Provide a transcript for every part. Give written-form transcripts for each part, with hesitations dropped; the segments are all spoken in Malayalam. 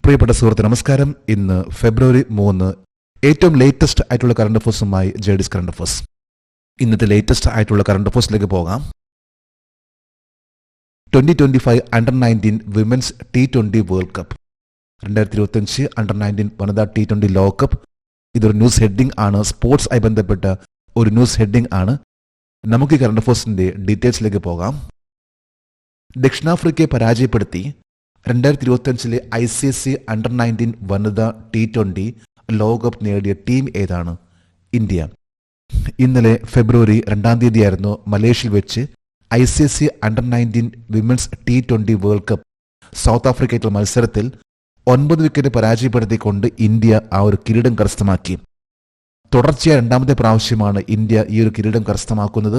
പ്രിയപ്പെട്ട സുഹൃത്ത് നമസ്കാരം. ഇന്ന് ഫെബ്രുവരി 3, ഏറ്റവും ലേറ്റസ്റ്റ് ആയിട്ടുള്ള കറണ്ട് അഫേഴ്സുമായി ജെഡിസ് കറണ്ട് അഫേഴ്സ്. ഇന്നത്തെ ലേറ്റസ്റ്റ് ആയിട്ടുള്ള കറണ്ട് അഫേഴ്സിലേക്ക് പോകാം. 2025 under-19 women's T20 world cup, 2025 under-19 വനിതാ T20 ലോകകപ്പ്. ഇതൊരു ന്യൂസ് ഹെഡിംഗ് ആണ്, സ്പോർട്സ് ആയി ബന്ധപ്പെട്ട ഒരു ന്യൂസ് ഹെഡിംഗ് ആണ്. നമുക്ക് ഈ കറണ്ട് അഫേഴ്സിന്റെ ഡീറ്റെയിൽസിലേക്ക് പോകാം. ദക്ഷിണാഫ്രിക്കയെ പരാജയപ്പെടുത്തി 2025 ICC അണ്ടർ-19 വനിതാ T20 ലോകകപ്പ് നേടിയ ടീം ഏതാണ്? ഇന്ത്യ. ഇന്നലെ ഫെബ്രുവരി 2 മലേഷ്യയിൽ വെച്ച് ICC under nineteen women's T20 world cup South ആഫ്രിക്കയിലെ മത്സരത്തിൽ 9 വിക്കറ്റ് പരാജയപ്പെടുത്തിക്കൊണ്ട് ഇന്ത്യ ആ ഒരു കിരീടം കരസ്ഥമാക്കി. തുടർച്ചയായ രണ്ടാമത്തെ പ്രാവശ്യമാണ് ഇന്ത്യ ഈ ഒരു കിരീടം കരസ്ഥമാക്കുന്നത്.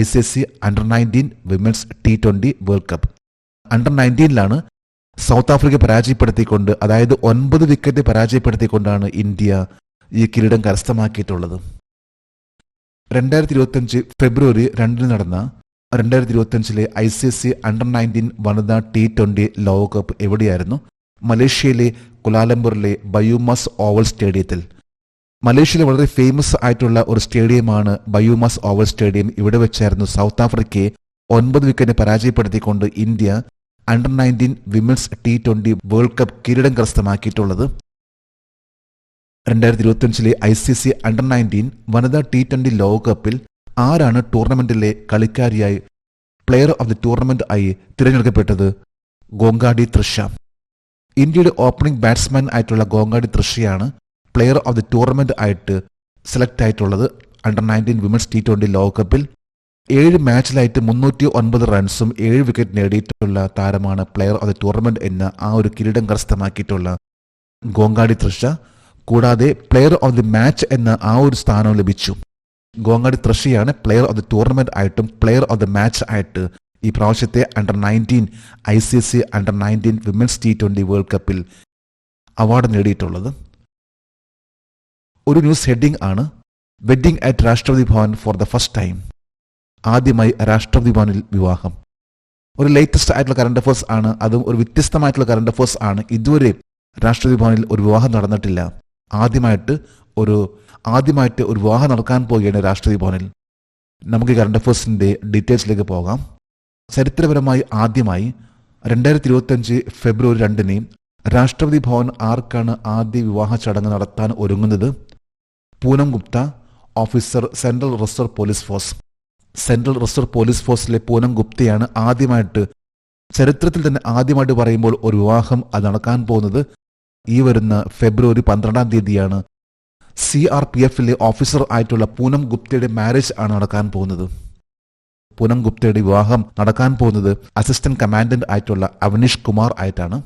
ICC under nineteen women's T20 world cup under nineteen South Africa പരാജയപ്പെടുത്തിക്കൊണ്ട്, അതായത് 9 വിക്കറ്റ് പരാജയപ്പെടുത്തിക്കൊണ്ടാണ് ഇന്ത്യ ഈ കിരീടം കരസ്ഥമാക്കിയിട്ടുള്ളത്. 2025 ഫെബ്രുവരി 2 നടന്ന 2025 ICC അണ്ടർ-19 വനിതാ T20 ലോകകപ്പ് എവിടെയായിരുന്നു? മലേഷ്യയിലെ കുലാലംപൂരിലെ ബയൂമാസ് ഓവൽ സ്റ്റേഡിയത്തിൽ. മലേഷ്യയിലെ വളരെ ഫേമസ് ആയിട്ടുള്ള ഒരു സ്റ്റേഡിയമാണ് ബയൂമാസ് ഓവൽ സ്റ്റേഡിയം. ഇവിടെ വെച്ചായിരുന്നു സൗത്ത് ആഫ്രിക്കയെ 9 വിക്കറ്റ് പരാജയപ്പെടുത്തിക്കൊണ്ട് India under nineteen women's T20 world cup കിരീടം കരസ്ഥമാക്കിയിട്ടുള്ളത്. 2025 ICC അണ്ടർ-19 വനിതാ T20 ലോകകപ്പിൽ ആരാണ് ടൂർണമെന്റിലെ കളിക്കാരിയായി പ്ലെയർ ഓഫ് ദി ടൂർണമെന്റ് ആയി തിരഞ്ഞെടുക്കപ്പെട്ടത്? ഗോങ്കാടി തൃഷ. ഇന്ത്യയുടെ ഓപ്പണിംഗ് ബാറ്റ്സ്മാൻ ആയിട്ടുള്ള ഗോങ്കാടി തൃഷയാണ് പ്ലെയർ ഓഫ് ദി ടൂർണമെന്റ് ആയിട്ട് സെലക്ട് ആയിട്ടുള്ളത്. അണ്ടർ-19 വിമൻസ് T20 ലോകകപ്പിൽ 7 മാച്ചിലായിട്ട് 309 റൺസും 7 വിക്കറ്റ് നേടിയിട്ടുള്ള താരമാണ് പ്ലെയർ ഓഫ് ദി ടൂർണമെന്റ് എന്ന ആ ഒരു കിരീടം കരസ്ഥമാക്കിയിട്ടുള്ള ഗോങ്കാടി തൃഷ. കൂടാതെ പ്ലെയർ ഓഫ് ദി മാച്ച് എന്ന ആ ഒരു സ്ഥാനവും ലഭിച്ചു. ഗോങ്കാടി തൃഷയാണ് പ്ലെയർ ഓഫ് ദി ടൂർണമെന്റ് ആയിട്ടും പ്ലെയർ ഓഫ് ദി മാച്ച് ആയിട്ട് ഈ പ്രാവശ്യത്തെ under-19 ICC under nineteen women's T20 world കപ്പിൽ അവാർഡ് നേടിയിട്ടുള്ളത്. ഒരു ന്യൂസ് ഹെഡിംഗ് ആണ്, വെഡ്ഡിംഗ് അറ്റ് രാഷ്ട്രപതി Bhavan for the first time. ആദ്യമായി രാഷ്ട്രപതി ഭവനിൽ വിവാഹം. ഒരു ലേറ്റസ്റ്റ് ആയിട്ടുള്ള കറണ്ട് അഫേഴ്സ് ആണ്, അതും ഒരു വ്യത്യസ്തമായിട്ടുള്ള കറണ്ട് അഫേഴ്സ് ആണ്. ഇതുവരെ രാഷ്ട്രപതി ഭവനിൽ ഒരു വിവാഹം നടന്നിട്ടില്ല. ആദ്യമായിട്ട് ഒരു വിവാഹം നടക്കാൻ പോവുകയാണ് രാഷ്ട്രപതി ഭവനിൽ. നമുക്ക് കറണ്ട് അഫേഴ്സിന്റെ ഡീറ്റെയിൽസിലേക്ക് പോകാം. ചരിത്രപരമായി ആദ്യമായി 2025 ഫെബ്രുവരി 2 രാഷ്ട്രപതി ഭവൻ ആർക്കാണ് ആദ്യ വിവാഹ ചടങ്ങ് നടത്താൻ ഒരുങ്ങുന്നത്? Poonam Gupta, officer, Central Reserve Police Force. Central Reserve Police ഫോഴ്സിലെ പൂനം ഗുപ്തയാണ് ചരിത്രത്തിൽ തന്നെ ആദ്യമായിട്ട് പറയുമ്പോൾ ഒരു വിവാഹം അത് നടക്കാൻ പോകുന്നത്. ഈ വരുന്ന ഫെബ്രുവരി 12 CRPFിലെ ഓഫീസർ ആയിട്ടുള്ള പൂനം ഗുപ്തയുടെ മാരേജ് ആണ് നടക്കാൻ പോകുന്നത്. പൂനം ഗുപ്തയുടെ വിവാഹം നടക്കാൻ പോകുന്നത് അസിസ്റ്റന്റ് കമാൻഡന്റ് ആയിട്ടുള്ള അവനീഷ് കുമാർ ആയിട്ടാണ്.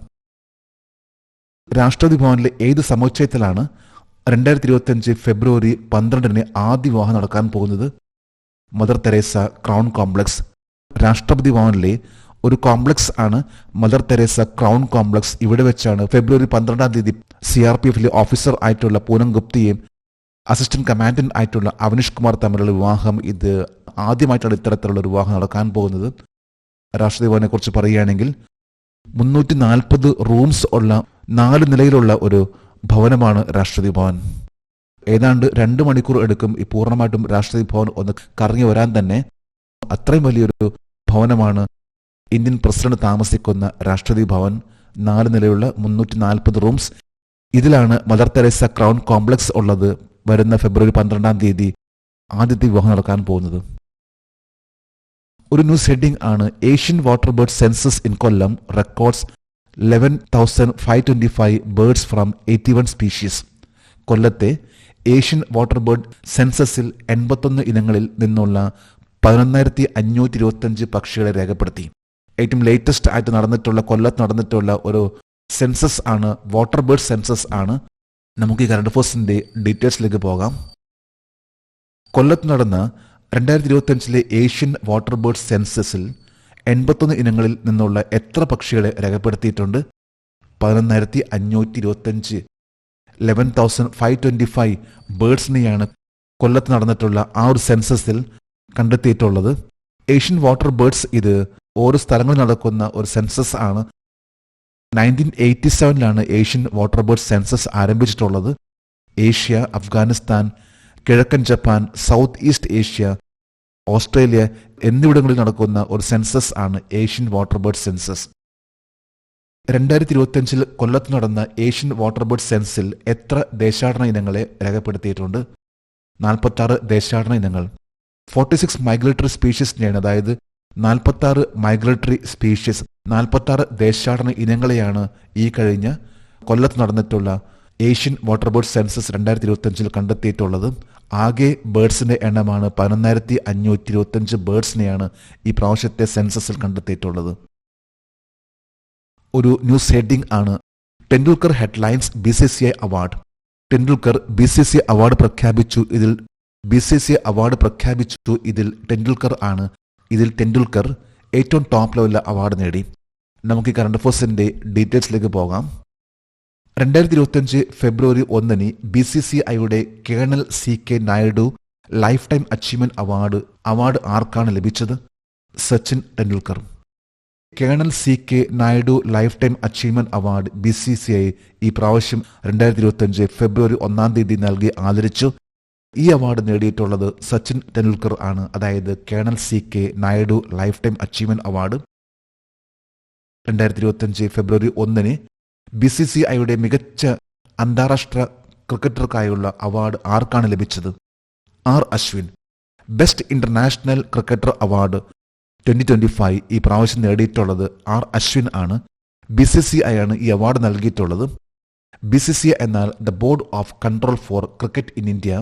രാഷ്ട്രപതി ഭവനിലെ ഏത് സമുച്ചയത്തിലാണ് 2025 ഫെബ്രുവരി 12 ആദ്യ വിവാഹം നടക്കാൻ പോകുന്നത്? Mother Teresa crown complex. രാഷ്ട്രപതി ഭവനിലെ ഒരു കോംപ്ലക്സ് ആണ് മദർ തെരേസ ക്രൗൺ കോംപ്ലക്സ്. ഇവിടെ വെച്ചാണ് ഫെബ്രുവരി 12 CRPFിലെ ഓഫീസർ ആയിട്ടുള്ള പൂനം ഗുപ്തയും അസിസ്റ്റന്റ് കമാൻഡന്റ് ആയിട്ടുള്ള അവനീഷ് കുമാർ തമ്മിലുള്ള വിവാഹം. ഇത് ആദ്യമായിട്ടാണ് ഇത്തരത്തിലുള്ള ഒരു വിവാഹം നടക്കാൻ പോകുന്നത്. രാഷ്ട്രപതി ഭവനെ കുറിച്ച് പറയുകയാണെങ്കിൽ 340 റൂംസ് ഉള്ള 4 നിലയിലുള്ള ഒരു ഭവനമാണ് രാഷ്ട്രപതി ഭവൻ. ഏതാണ്ട് 2 മണിക്കൂർ എടുക്കും ഈ പൂർണ്ണമായിട്ടും രാഷ്ട്രപതി ഭവൻ ഒന്ന് കറങ്ങി വരാൻ തന്നെ. അത്രയും വലിയൊരു ഭവനമാണ് ഇന്ത്യൻ പ്രസിഡന്റ് താമസിക്കുന്ന രാഷ്ട്രപതി ഭവൻ. 4 നിലയുള്ള 340 റൂംസ്. ഇതിലാണ് മദർ തെരേസ ക്രൗൺ കോംപ്ലക്സ് ഉള്ളത്. വരുന്ന ഫെബ്രുവരി 12 ആദ്യത്തെ വിവാഹം നടക്കാൻ പോകുന്നത്. ഒരു ന്യൂസ് ഹെഡിംഗ് ആണ്, Asian water bird census in Kollam records 11,525 birds from 81 species. കൊല്ലത്തെ ഏഷ്യൻ വാട്ടർ ബേർഡ് സെൻസസിൽ 81 ഇനങ്ങളിൽ നിന്നുള്ള 11,525 പക്ഷികളെ രേഖപ്പെടുത്തി. ഏറ്റവും ലേറ്റസ്റ്റ് ആയിട്ട് കൊല്ലത്ത് നടന്നിട്ടുള്ള ഒരു സെൻസസ് ആണ്, വാട്ടർ ബേർഡ് സെൻസസ് ആണ്. നമുക്ക് ഈ കറണ്ട് അഫേഴ്സിന്റെ ഡീറ്റെയിൽസിലേക്ക് പോകാം. കൊല്ലത്ത് നടന്ന 2025 ഏഷ്യൻ വാട്ടർ ബേർഡ് സെൻസസിൽ 81 ഇനങ്ങളിൽ നിന്നുള്ള എത്ര പക്ഷികളെ രേഖപ്പെടുത്തിയിട്ടുണ്ട്? 11,525. 11,525 ബേർഡ്സിനെയാണ് കൊല്ലത്ത് നടന്നിട്ടുള്ള ആ ഒരു സെൻസസിൽ കണ്ടെത്തിയിട്ടുള്ളത്. ഏഷ്യൻ വാട്ടർ ബേർഡ്സ് ഇത് ഓരോ സ്ഥലങ്ങളിൽ നടക്കുന്ന ഒരു സെൻസസ് ആണ്. 1987 ഏഷ്യൻ വാട്ടർ ബേർഡ് സെൻസസ് ആരംഭിച്ചിട്ടുള്ളത്. ഏഷ്യ, അഫ്ഗാനിസ്ഥാൻ, കിഴക്കൻ Japan, south east Asia, Australia എന്നിവിടങ്ങളിൽ നടക്കുന്ന ഒരു സെൻസസ് ആണ് ഏഷ്യൻ വാട്ടർ ബേർഡ് സെൻസസ്. 2025 കൊല്ലത്ത് നടന്ന ഏഷ്യൻ വാട്ടർ ബേർഡ് സെൻസിൽ എത്ര ദേശാടന ഇനങ്ങളെ രേഖപ്പെടുത്തിയിട്ടുണ്ട്? 46 ദേശാടന ഇനങ്ങൾ. 46 മൈഗ്രേറ്ററി സ്പീഷീസിനെയാണ്, അതായത് 46 മൈഗ്രേറ്ററി സ്പീഷീസ്, 46 ദേശാടന ഇനങ്ങളെയാണ് ഈ കഴിഞ്ഞ കൊല്ലത്ത് നടന്നിട്ടുള്ള ഏഷ്യൻ വാട്ടർ ബേർഡ് സെൻസസ് 2025 കണ്ടെത്തിയിട്ടുള്ളത്. ആകെ ബേർഡ്സിന്റെ എണ്ണമാണ് 11,525 ബേർഡ്സിനെയാണ് ഈ പ്രാവശ്യത്തെ സെൻസസിൽ കണ്ടെത്തിയിട്ടുള്ളത്. ഒരു ന്യൂസ് ഹെഡിംഗ് ആണ് Tendulkar headlines BCCI award. Tendulkar BCCI award പ്രഖ്യാപിച്ചു. ഇതിൽ ടെണ്ടുൽക്കർ ആണ്. ഇതിൽ ടെണ്ടുൽക്കർ ഏറ്റവും ടോപ്പ് ലെവലിലെ അവാർഡ് നേടി. നമുക്ക് ഈ കറണ്ട് അഫയേഴ്സിന്റെ ഡീറ്റെയിൽസിലേക്ക് പോകാം. 2025 ഫെബ്രുവരി 1 BCCIയുടെ colonel CK Naidu lifetime achievement award ആർക്കാണ് ലഭിച്ചത്? Sachin Tendulkar. Colonel CK Naidu lifetime achievement award BCCI ഈ പ്രാവശ്യം 2025 ഫെബ്രുവരി 1 നൽകി ആദരിച്ചു. ഈ അവാർഡ് നേടിയിട്ടുള്ളത് സച്ചിൻ ടെണ്ടുൽക്കർ ആണ്, അതായത് colonel CK Naidu lifetime achievement award 2025 ഫെബ്രുവരി 1 BCCIയുടെ മികച്ച അന്താരാഷ്ട്ര ക്രിക്കറ്റർക്കായുള്ള അവാർഡ് ആർക്കാണ് ലഭിച്ചത്? R. Ashwin. Best international cricketer award 2025 ഈ പ്രാവശ്യം നേടിയിട്ടുള്ളത് R. അശ്വിൻ ആണ്. BCCI ആണ് ഈ അവാർഡ് നൽകിയിട്ടുള്ളത്. BCCI എന്നാൽ the board of control four cricket in India.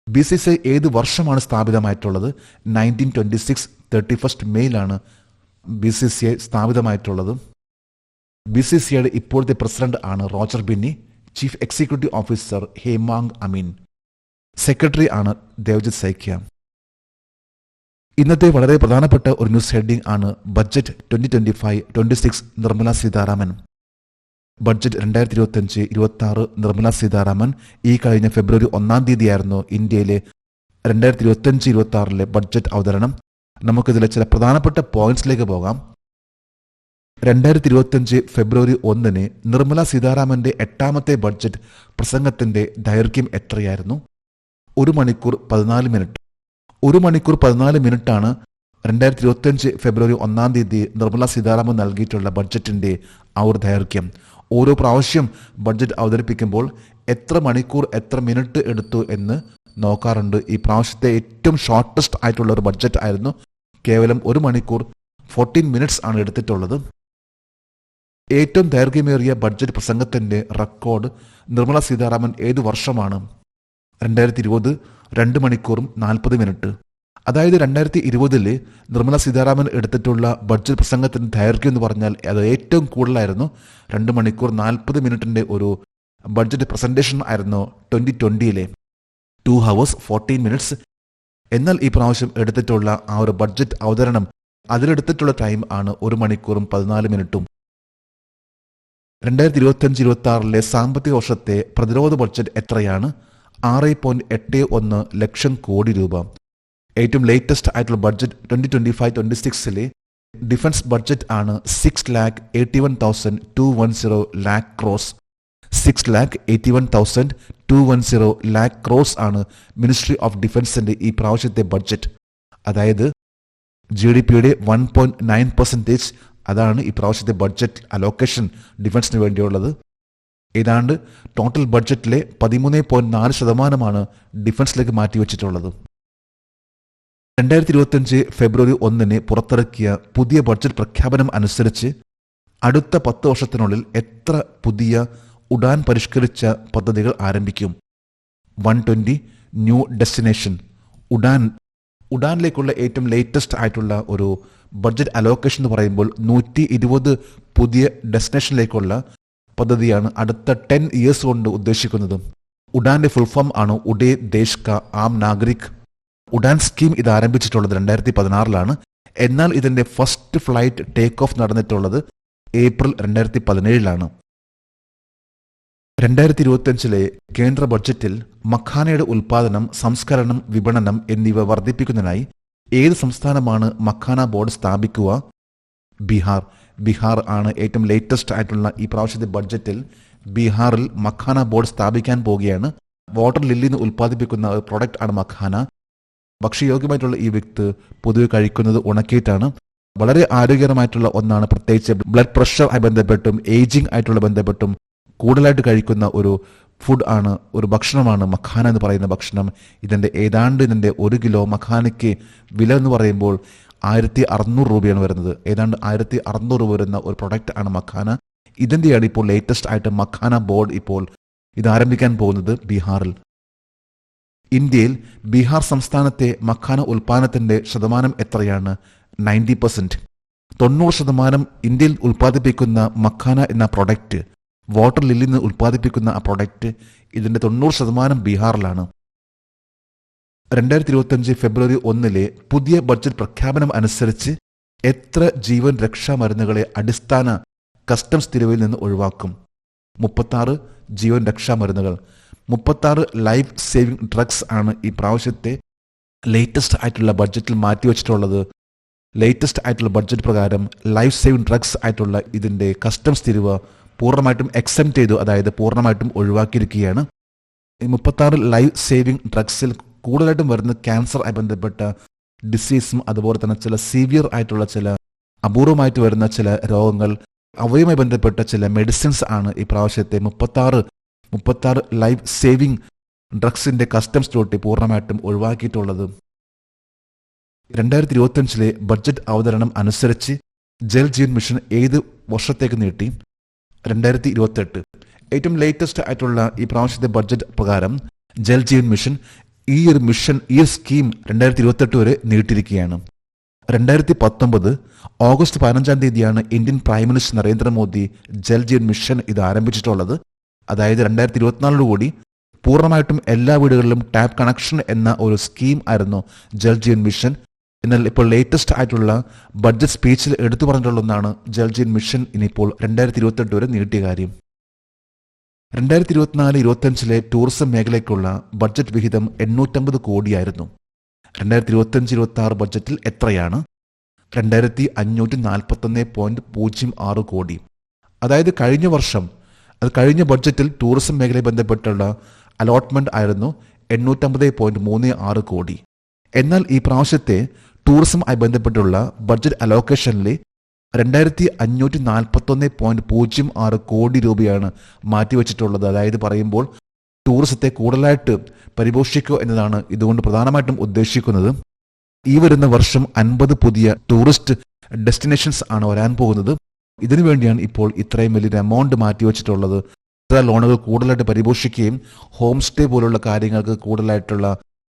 BCCI ഏത് വർഷമാണ് സ്ഥാപിതമായിട്ടുള്ളത്? 1926 31 മെയ്യിലാണ് BCCI സ്ഥാപിതമായിട്ടുള്ളത്. BCCIയുടെ ഇപ്പോഴത്തെ പ്രസിഡന്റ് ആണ് Roger Binny. Chief executive officer Hemang Amin. Secretary ആണ് ദേവജിത് സൈക്യ. ഇന്നത്തെ വളരെ പ്രധാനപ്പെട്ട ഒരു ന്യൂസ് ഹെഡിംഗ് ആണ് ബഡ്ജറ്റ് 2025-26 നിർമ്മല സീതാരാമൻ. ബഡ്ജറ്റ് 2025-26 നിർമ്മല സീതാരാമൻ ഈ കഴിഞ്ഞ ഫെബ്രുവരി 1 ഇന്ത്യയിലെ 2025-26 ബഡ്ജറ്റ് അവതരണം. നമുക്കിതിലെ ചില പ്രധാനപ്പെട്ട പോയിന്റ്സിലേക്ക് പോകാം. 2025 ഫെബ്രുവരി 1 നിർമ്മല സീതാരാമന്റെ 8ാമത്തെ ബഡ്ജറ്റ് പ്രസംഗത്തിന്റെ ദൈർഘ്യം എത്രയായിരുന്നു? 1 മണിക്കൂർ 14 മിനിറ്റ്. 1 മണിക്കൂർ 14 മിനിറ്റാണ് 2025 ഫെബ്രുവരി 1 നിർമ്മല സീതാരാമൻ നൽകിയിട്ടുള്ള ബഡ്ജറ്റിന്റെ ആ ഒരു ദൈർഘ്യം. ഓരോ പ്രാവശ്യം ബഡ്ജറ്റ് അവതരിപ്പിക്കുമ്പോൾ എത്ര മണിക്കൂർ എത്ര മിനിറ്റ് എടുത്തു എന്ന് നോക്കാറുണ്ട്. ഈ പ്രാവശ്യത്തെ ഏറ്റവും ഷോർട്ടസ്റ്റ് ആയിട്ടുള്ള ഒരു ബഡ്ജറ്റ് ആയിരുന്നു. കേവലം 1 മണിക്കൂർ 14 മിനിറ്റ്സ് ആണ് എടുത്തിട്ടുള്ളത്. ഏറ്റവും ദൈർഘ്യമേറിയ ബഡ്ജറ്റ് പ്രസംഗത്തിന്റെ റെക്കോർഡ് നിർമ്മല സീതാരാമൻ ഏതു വർഷമാണ്? 2020 2 മണിക്കൂറും 40 മിനിറ്റ്. അതായത് 2020 നിർമ്മല സീതാരാമൻ എടുത്തിട്ടുള്ള ബഡ്ജറ്റ് പ്രസംഗത്തിന്റെ ദൈർഘ്യം എന്ന് പറഞ്ഞാൽ അത് ഏറ്റവും കൂടുതലായിരുന്നു. 2 മണിക്കൂർ 40 മിനിറ്റിന്റെ ഒരു ബഡ്ജറ്റ് പ്രസന്റേഷൻ ആയിരുന്നു 2020 2 hours 14 minutes. എന്നാൽ ഈ പ്രാവശ്യം എടുത്തിട്ടുള്ള ആ ഒരു ബഡ്ജറ്റ് അവതരണം അതിലെടുത്തിട്ടുള്ള ടൈം ആണ് 1 മണിക്കൂറും 14 മിനിറ്റും. 2025-26 സാമ്പത്തിക വർഷത്തെ പ്രതിരോധ ബഡ്ജറ്റ് എത്രയാണ്? 6.81 ലക്ഷം കോടി രൂപ. ഏറ്റവും ലേറ്റസ്റ്റ് ആയിട്ടുള്ള ബഡ്ജറ്റ് 2025-26 ഡിഫൻസ് ബഡ്ജറ്റ് ആണ് 6,81,210 lakh crores. 6,81,210 lakh crores ആണ് മിനിസ്ട്രി ഓഫ് ഡിഫൻസിന്റെ ഈ പ്രാവശ്യത്തെ ബഡ്ജറ്റ്. അതായത് GDPയുടെ 1.9%. അതാണ് ഈ പ്രാവശ്യത്തെ ബഡ്ജറ്റ് അലോക്കേഷൻ ഡിഫൻസിന് വേണ്ടിയുള്ളത്. ഏതാണ്ട് ടോട്ടൽ ബഡ്ജറ്റിലെ 13.4% ഡിഫൻസിലേക്ക് മാറ്റിവെച്ചിട്ടുള്ളത്. 2025 ഫെബ്രുവരി 1 പുറത്തിറക്കിയ പുതിയ ബഡ്ജറ്റ് പ്രഖ്യാപനം അനുസരിച്ച് അടുത്ത 10 വർഷത്തിനുള്ളിൽ എത്ര പുതിയ ഉഡാൻ പരിഷ്കരിച്ച പദ്ധതികൾ ആരംഭിക്കും? 120 ന്യൂ ഡെസ്റ്റിനേഷൻ. ഉഡാനിലേക്കുള്ള ഏറ്റവും ലേറ്റസ്റ്റ് ആയിട്ടുള്ള ഒരു ബഡ്ജറ്റ് അലോക്കേഷൻ എന്ന് പറയുമ്പോൾ 120 പുതിയ ഡെസ്റ്റിനേഷനിലേക്കുള്ള പദ്ധതിയാണ് അടുത്ത 10 years കൊണ്ട് ഉദ്ദേശിക്കുന്നത്. ഉഡാന്റെ ഫുൾ ഫോം ആണ് ഉഡേ ദേശ് കാ ആം നാഗരിക്. ഉഡാൻ സ്കീം ഇത് ആരംഭിച്ചിട്ടുള്ളത് 2016 എന്നാൽ ഇതിന്റെ ഫസ്റ്റ് ഫ്ലൈറ്റ് ടേക്ക് ഓഫ് നടന്നിട്ടുള്ളത് ഏപ്രിൽ 2017. 2025 കേന്ദ്ര ബഡ്ജറ്റിൽ മഖാനയുടെ ഉൽപാദനം, സംസ്കരണം, വിപണനം എന്നിവ വർദ്ധിപ്പിക്കുന്നതിനായി ഏത് സംസ്ഥാനമാണ് മഖാന ബോർഡ് സ്ഥാപിക്കുക? ബീഹാർ. ബീഹാർ ആണ് ഏറ്റവും ലേറ്റസ്റ്റ് ആയിട്ടുള്ള ഈ പ്രാവശ്യത്തെ ബഡ്ജറ്റിൽ ബീഹാറിൽ മഖാന ബോർഡ് സ്ഥാപിക്കാൻ പോവുകയാണ്. വാട്ടർ ലില്ലിയിൽ നിന്ന് ഉൽപ്പാദിപ്പിക്കുന്ന ഒരു പ്രൊഡക്റ്റ് ആണ് മഖാന. ഭക്ഷ്യയോഗ്യമായിട്ടുള്ള ഈ വിത്ത് പൊതുവെ കഴിക്കുന്നത് ഉണക്കിയിട്ടാണ്. വളരെ ആരോഗ്യകരമായിട്ടുള്ള ഒന്നാണ്. പ്രത്യേകിച്ച് ബ്ലഡ് പ്രഷർ ആയി ബന്ധപ്പെട്ടും ഏജിംഗ് ആയിട്ടുള്ള ബന്ധപ്പെട്ടും കൂടുതലായിട്ട് കഴിക്കുന്ന ഒരു ഫുഡ് ആണ്, ഒരു ഭക്ഷണമാണ് മഖാന എന്ന് പറയുന്ന ഭക്ഷണം. ഇതിൻ്റെ 1 കിലോ മഖാനയ്ക്ക് വില എന്ന് പറയുമ്പോൾ 1600 രൂപയാണ് വരുന്നത്. ഏതാണ്ട് 1600 രൂപ വരുന്ന ഒരു പ്രൊഡക്റ്റ് ആണ് മഖാന. ഇതിൻ്റെയാണ് ഇപ്പോൾ ലേറ്റസ്റ്റ് ആയിട്ട് മഖാന ബോർഡ് ഇപ്പോൾ ഇത് ആരംഭിക്കാൻ പോകുന്നത് ബീഹാറിൽ. ഇന്ത്യയിൽ ബീഹാർ സംസ്ഥാനത്തെ മഖാന ഉൽപ്പാദനത്തിൻ്റെ ശതമാനം എത്രയാണ്? 90%. 90% ഇന്ത്യയിൽ ഉൽപ്പാദിപ്പിക്കുന്ന മഖാന എന്ന പ്രൊഡക്റ്റ്, വാട്ടർ ലില്ലിൽ നിന്ന് ഉൽപ്പാദിപ്പിക്കുന്ന ആ പ്രൊഡക്റ്റ്, ഇതിൻ്റെ 90% ബീഹാറിലാണ്. 2025 ഫെബ്രുവരി 1 പുതിയ ബഡ്ജറ്റ് പ്രഖ്യാപനം അനുസരിച്ച് എത്ര ജീവൻ രക്ഷാ മരുന്നുകളെ അടിസ്ഥാന കസ്റ്റംസ് തീരുവയിൽ നിന്ന് ഒഴിവാക്കും? 36 ജീവൻ രക്ഷാ മരുന്നുകൾ, 36 ലൈഫ് സേവിംഗ് ഡ്രഗ്സ് ആണ് ഈ പ്രാവശ്യത്തെ ലേറ്റസ്റ്റ് ആയിട്ടുള്ള ബഡ്ജറ്റിൽ മാറ്റിവെച്ചിട്ടുള്ളത്. ലേറ്റസ്റ്റ് ആയിട്ടുള്ള ബഡ്ജറ്റ് പ്രകാരം ലൈഫ് സേവിംഗ് ഡ്രഗ്സ് ആയിട്ടുള്ള ഇതിൻ്റെ കസ്റ്റംസ് തീരുവ പൂർണ്ണമായിട്ടും എക്സെപ്റ്റ് ചെയ്തു, അതായത് പൂർണ്ണമായിട്ടും ഒഴിവാക്കിയിരിക്കുകയാണ്. ഈ 36 ലൈഫ് സേവിംഗ് ഡ്രഗ്സിൽ കൂടുതലായിട്ടും വരുന്ന ക്യാൻസറുമായി ബന്ധപ്പെട്ട ഡിസീസും അതുപോലെ തന്നെ ചില സീവിയർ ആയിട്ടുള്ള ചില അപൂർവമായിട്ട് വരുന്ന ചില രോഗങ്ങൾ, അവയുമായി ബന്ധപ്പെട്ട ചില മെഡിസിൻസ് ആണ് ഈ പ്രാവശ്യത്തെ 36 ലൈഫ് സേവിംഗ് ഡ്രഗ്സിൻ്റെ കസ്റ്റംസ് ഡ്യൂട്ടി പൂർണ്ണമായിട്ടും ഒഴിവാക്കിയിട്ടുള്ളത്. 2025 ബഡ്ജറ്റ് അവതരണം അനുസരിച്ച് ജൽ ജീവൻ മിഷൻ ഏത് വർഷത്തേക്ക് നീട്ടി? 2028. ഏറ്റവും ലേറ്റസ്റ്റ് ആയിട്ടുള്ള ഈ പ്രാവശ്യത്തെ ബഡ്ജറ്റ് പ്രകാരം ജൽ ജീവൻ മിഷൻ ഈ സ്കീം 2028 വരെ നീട്ടിയിരിക്കുകയാണ്. 2019 August 15 Indian prime minister Narendra Modi Jal Jeevan mission ഇത് ആരംഭിച്ചിട്ടുള്ളത്. അതായത് 2024 കൂടി പൂർണ്ണമായിട്ടും എല്ലാ വീടുകളിലും ടാപ്പ് കണക്ഷൻ എന്ന ഒരു സ്കീം ആയിരുന്നു ജൽ ജീവൻ മിഷൻ. എന്നാൽ ഇപ്പോൾ ലേറ്റസ്റ്റ് ആയിട്ടുള്ള ബഡ്ജറ്റ് സ്പീച്ചിൽ എടുത്തു പറഞ്ഞിട്ടുള്ള ഒന്നാണ് ജൽ ജീവൻ മിഷൻ ഇനിയിപ്പോൾ 2028 വരെ നീട്ടിയ കാര്യം. 2024-25 ടൂറിസം മേഖലയ്ക്കുള്ള ബഡ്ജറ്റ് വിഹിതം 850 കോടിയായിരുന്നു. 2025-26 ബഡ്ജറ്റിൽ എത്രയാണ്? 2541.06 കോടി. അതായത് കഴിഞ്ഞ ബഡ്ജറ്റിൽ ടൂറിസം മേഖലയെ ബന്ധപ്പെട്ടുള്ള അലോട്ട്മെന്റ് ആയിരുന്നു 850.36 കോടി. എന്നാൽ ഈ പ്രാവശ്യത്തെ ടൂറിസവുമായി ബന്ധപ്പെട്ടുള്ള ബഡ്ജറ്റ് അലോക്കേഷനിൽ 2541.06 കോടി രൂപയാണ് മാറ്റിവെച്ചിട്ടുള്ളത്. അതായത് പറയുമ്പോൾ ടൂറിസത്തെ കൂടുതലായിട്ട് പരിപോഷിക്കുക എന്നതാണ് ഇതുകൊണ്ട് പ്രധാനമായിട്ടും ഉദ്ദേശിക്കുന്നത്. ഈ വരുന്ന വർഷം 50 പുതിയ ടൂറിസ്റ്റ് ഡെസ്റ്റിനേഷൻസ് ആണ് വരാൻ പോകുന്നത്. ഇതിനു വേണ്ടിയാണ് ഇപ്പോൾ ഇത്രയും വലിയൊരു എമൗണ്ട് മാറ്റിവെച്ചിട്ടുള്ളത്. ഇത്ര ലോണുകൾ കൂടുതലായിട്ട് പരിപോഷിക്കുകയും ഹോം സ്റ്റേ പോലുള്ള കാര്യങ്ങൾക്ക് കൂടുതലായിട്ടുള്ള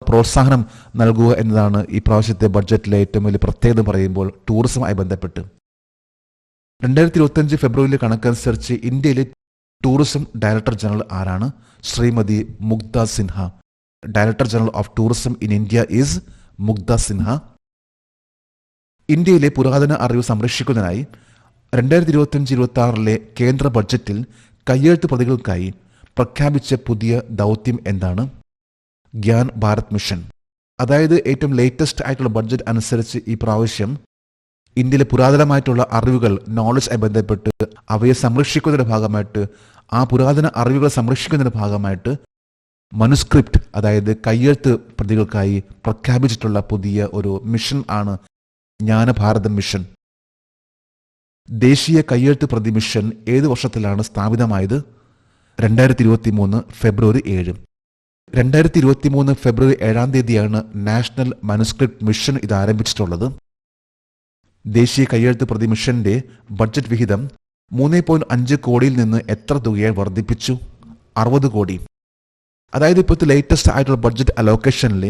പ്രോത്സാഹനം നൽകുക എന്നതാണ് ഈ പ്രാവശ്യത്തെ ബഡ്ജറ്റിലെ ഏറ്റവും വലിയ പ്രത്യേകത പറയുമ്പോൾ ടൂറിസവുമായി ബന്ധപ്പെട്ട്. 2025 ഫെബ്രുവരി കണക്കനുസരിച്ച് ഇന്ത്യയിലെ ടൂറിസം ഡയറക്ടർ ജനറൽ ആരാണ്? Shrimati Mugdha Sinha. Director general of tourism in India is Mugdha Sinha. ഇന്ത്യയിലെ പുരാതന അറിവ് സംരക്ഷിക്കുന്നതിനായി 2025-26 കേന്ദ്ര ബഡ്ജറ്റിൽ കയ്യെഴുത്ത് പ്രതികൾക്കായി പ്രഖ്യാപിച്ച പുതിയ ദൗത്യം എന്താണ്? ഗ്യാൻ ഭാരത് മിഷൻ. അതായത് ഏറ്റവും ലേറ്റസ്റ്റ് ആയിട്ടുള്ള ബഡ്ജറ്റ് അനുസരിച്ച് ഈ പ്രാവശ്യം ഇന്ത്യയിലെ പുരാതനമായിട്ടുള്ള അറിവുകൾ, നോളജ് ബന്ധപ്പെട്ട് അവയെ സംരക്ഷിക്കുന്നതിൻ്റെ ഭാഗമായിട്ട്, ആ പുരാതന അറിവുകൾ സംരക്ഷിക്കുന്നതിൻ്റെ ഭാഗമായിട്ട് മനുസ്ക്രിപ്റ്റ്, അതായത് കയ്യെഴുത്ത് പ്രതികൾക്കായി പ്രഖ്യാപിച്ചിട്ടുള്ള പുതിയ ഒരു മിഷൻ ആണ് ജ്ഞാനഭാരതം മിഷൻ. ദേശീയ കയ്യെഴുത്ത് പ്രതി മിഷൻ ഏത് വർഷത്തിലാണ് സ്ഥാപിതമായത്? 2023 ഫെബ്രുവരി 7. 2023 ഫെബ്രുവരി 7 നാഷണൽ മനുസ്ക്രിപ്റ്റ് മിഷൻ ഇത് ആരംഭിച്ചിട്ടുള്ളത്. ദേശീയ കയ്യെഴുത്ത് പ്രതി മിഷന്റെ ബഡ്ജറ്റ് വിഹിതം 3.5 കോടിയിൽ നിന്ന് എത്ര തുകയായി വർദ്ധിപ്പിച്ചു? 60 കോടി. അതായത് ഇപ്പോഴത്തെ ലേറ്റസ്റ്റ് ആയിട്ടുള്ള ബഡ്ജറ്റ് അലോക്കേഷനിൽ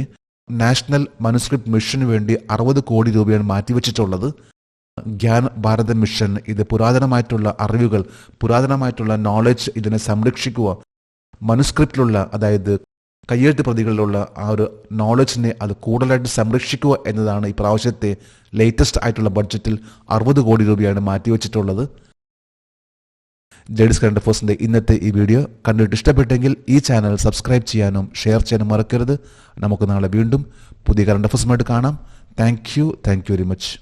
നാഷണൽ മനുസ്ക്രിപ്റ്റ് മിഷന് വേണ്ടി 60 കോടി രൂപയാണ് മാറ്റിവെച്ചിട്ടുള്ളത്. ഗ്യാൻ ഭാരത് മിഷൻ ഇത് പുരാതനമായിട്ടുള്ള അറിവുകൾ, പുരാതനമായിട്ടുള്ള നോളജ് ഇതിനെ സംരക്ഷിക്കുക, മനുസ്ക്രിപ്റ്റിലുള്ള അതായത് കയ്യെഴുത്ത് പ്രതികളിലുള്ള ആ ഒരു നോളജിനെ അത് കൂടുതലായിട്ട് സംരക്ഷിക്കുക എന്നതാണ് ഈ പ്രാവശ്യത്തെ ലേറ്റസ്റ്റ് ആയിട്ടുള്ള ബഡ്ജറ്റിൽ 60 കോടി രൂപയാണ് മാറ്റിവെച്ചിട്ടുള്ളത്. ജെഡിസ് കറണ്ട് അഫയേഴ്സിന്റെ ഇന്നത്തെ ഈ വീഡിയോ കണ്ടിട്ട് ഇഷ്ടപ്പെട്ടെങ്കിൽ ഈ ചാനൽ സബ്സ്ക്രൈബ് ചെയ്യാനും ഷെയർ ചെയ്യാനും മറക്കരുത്. നമുക്ക് നാളെ വീണ്ടും പുതിയ കറണ്ട് അഫയേഴ്സുമായിട്ട് കാണാം. Thank you very much.